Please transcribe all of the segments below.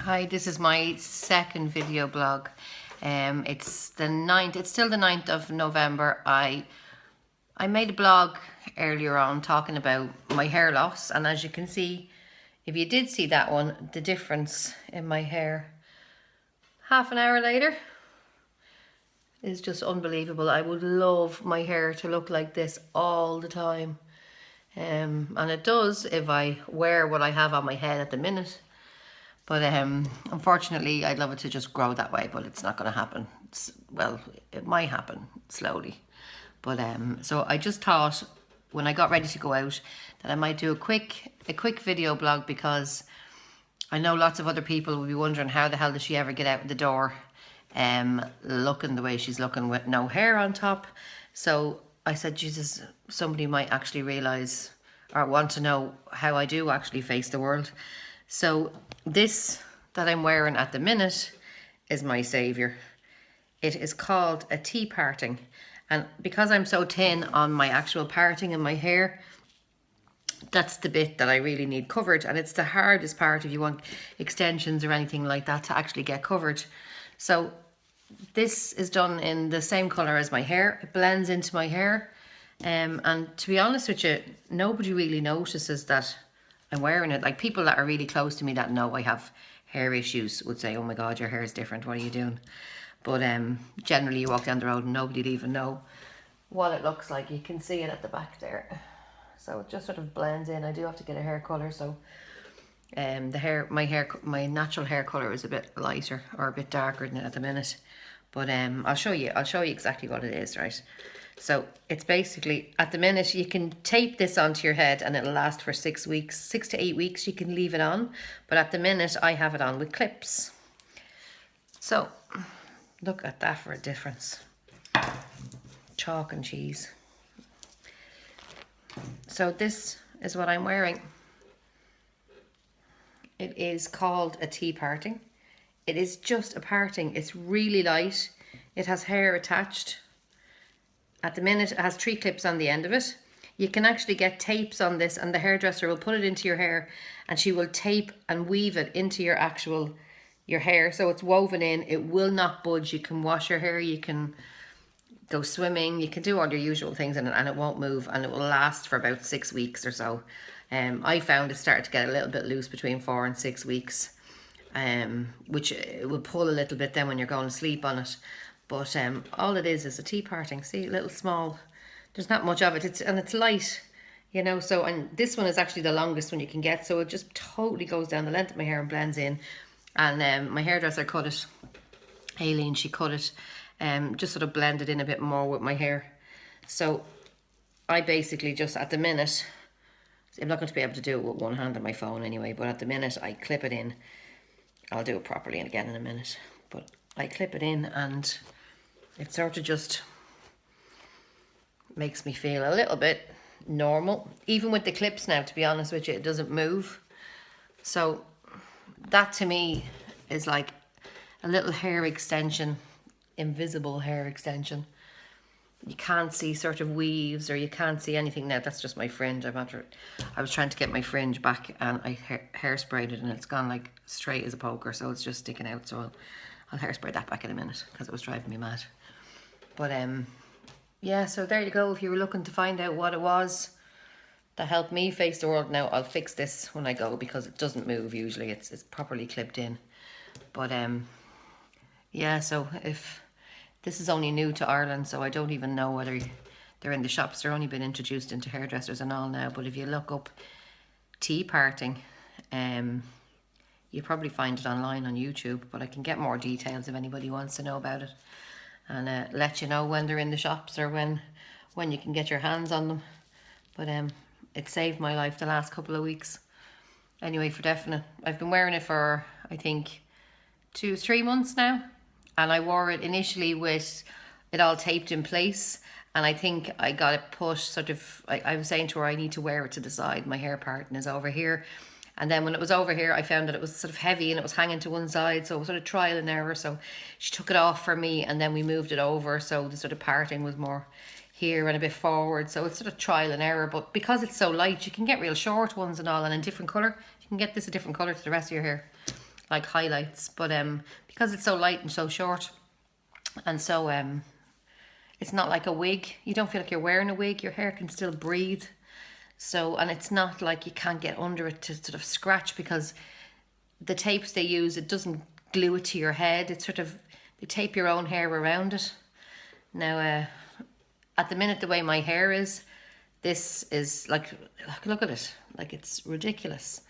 Hi, this is my second video blog. It's the 9th, it's still the 9th of November. I made a blog earlier on talking about my hair loss, and as you can see, if you did see that one, the difference in my hair half an hour later is just unbelievable. I would love my hair to look like this all the time. And it does if I wear what I have on my head at the minute. But unfortunately, I'd love it to just grow that way, but it's not going to happen. Well, it might happen slowly. But so I just thought when I got ready to go out that I might do a quick video blog, because I know lots of other people will be wondering how the hell does she ever get out the door looking the way she's looking with no hair on top. So I said, Jesus, somebody might actually realise or want to know how I do actually face the world. So this that I'm wearing at the minute is my saviour. It is called a T-parting, and because I'm so thin on my actual parting in my hair, that's the bit that I really need covered, and it's the hardest part if you want extensions or anything like that to actually get covered. So this is done in the same colour as my hair. It blends into my hair, and to be honest with you, nobody really notices that I'm wearing it. Like, people that are really close to me that know I have hair issues would say, oh my God, your hair is different, what are you doing? But generally you walk down the road and nobody'd even know what it looks like. You can see it at the back there. So it just sort of blends in. I do have to get a hair colour, so my natural hair colour is a bit lighter or a bit darker than it at the minute. But I'll show you exactly what it is, right? So it's basically, at the minute, you can tape this onto your head and it'll last for 6 weeks, 6 to 8 weeks. You can leave it on, but at the minute I have it on with clips. So look at that for a difference. Chalk and cheese. So this is what I'm wearing. It is called a T-parting. It is just a parting. It's really light. It has hair attached. At the minute, it has 3 clips on the end of it. You can actually get tapes on this, and the hairdresser will put it into your hair and she will tape and weave it into your hair. So it's woven in. It will not budge. You can wash your hair. You can go swimming. You can do all your usual things in it, and it won't move, and it will last for about 6 weeks or so. I found it started to get a little bit loose between 4 and 6 weeks, which it will pull a little bit then when you're going to sleep on it. But all it is a T-parting. See, little small, there's not much of it. It's light, you know. So, and this one is actually the longest one you can get. So it just totally goes down the length of my hair and blends in. And my hairdresser cut it, Aileen, she cut it, just sort of blended in a bit more with my hair. So I basically just, at the minute, I'm not going to be able to do it with one hand on my phone anyway, but at the minute I clip it in. I'll do it properly again in a minute. But I clip it in, and it sort of just makes me feel a little bit normal. Even with the clips now, to be honest with you, it doesn't move. So that to me is like a little hair extension, invisible hair extension. You can't see sort of weaves, or you can't see anything now. That's just my fringe. I was trying to get my fringe back, and I hairsprayed it, and it's gone like straight as a poker, so it's just sticking out. So I'll hairspray that back in a minute, because it was driving me mad. But yeah, so there you go. If you were looking to find out what it was that helped me face the world, now I'll fix this when I go, because it doesn't move usually. It's properly clipped in. But yeah, so if this is only new to Ireland, so I don't even know whether they're in the shops. They're only been introduced into hairdressers and all now. But if you look up T-parting, you'll probably find it online on YouTube, but I can get more details if anybody wants to know about it, and let you know when they're in the shops, or when you can get your hands on them. But it saved my life the last couple of weeks. Anyway, for definite. I've been wearing it for, I think, 2-3 months now, and I wore it initially with it all taped in place, and I think I got it put sort of, I was saying to her, I need to wear it to the side. My hair parting is over here. And then when it was over here, I found that it was sort of heavy and it was hanging to one side. So it was sort of trial and error. So she took it off for me, and then we moved it over. So the sort of parting was more here and a bit forward. So it's sort of trial and error. But because it's so light, you can get real short ones and all, and in different colour. You can get this a different colour to the rest of your hair. like highlights, but because it's so light and so short, and so it's not like a wig. You don't feel like you're wearing a wig. Your hair can still breathe. So, and it's not like you can't get under it to sort of scratch, because the tapes they use, it doesn't glue it to your head. It's sort of, they tape your own hair around it. Now, at the minute, the way my hair is, this is like, look at it. Like, it's ridiculous.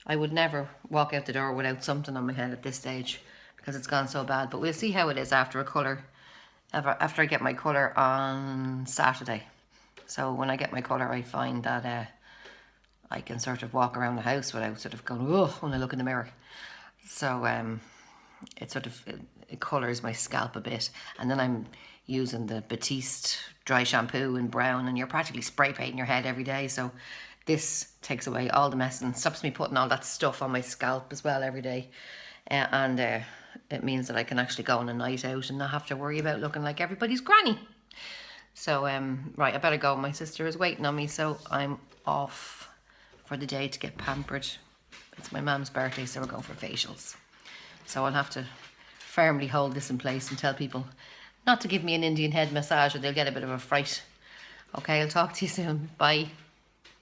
I would never walk out the door without something on my head at this stage, because it's gone so bad. But we'll see how it is after after I get my colour on Saturday. So when I get my colour, I find that I can sort of walk around the house without sort of going, oh, when I look in the mirror. So it sort of, it colours my scalp a bit. And then I'm using the Batiste dry shampoo in brown, and you're practically spray painting your head every day. So this takes away all the mess and stops me putting all that stuff on my scalp as well every day. It means that I can actually go on a night out and not have to worry about looking like everybody's granny. So, right, I better go. My sister is waiting on me, so I'm off for the day to get pampered. It's my mum's birthday, so we're going for facials. So I'll have to firmly hold this in place and tell people not to give me an Indian head massage, or they'll get a bit of a fright. Okay, I'll talk to you soon. Bye.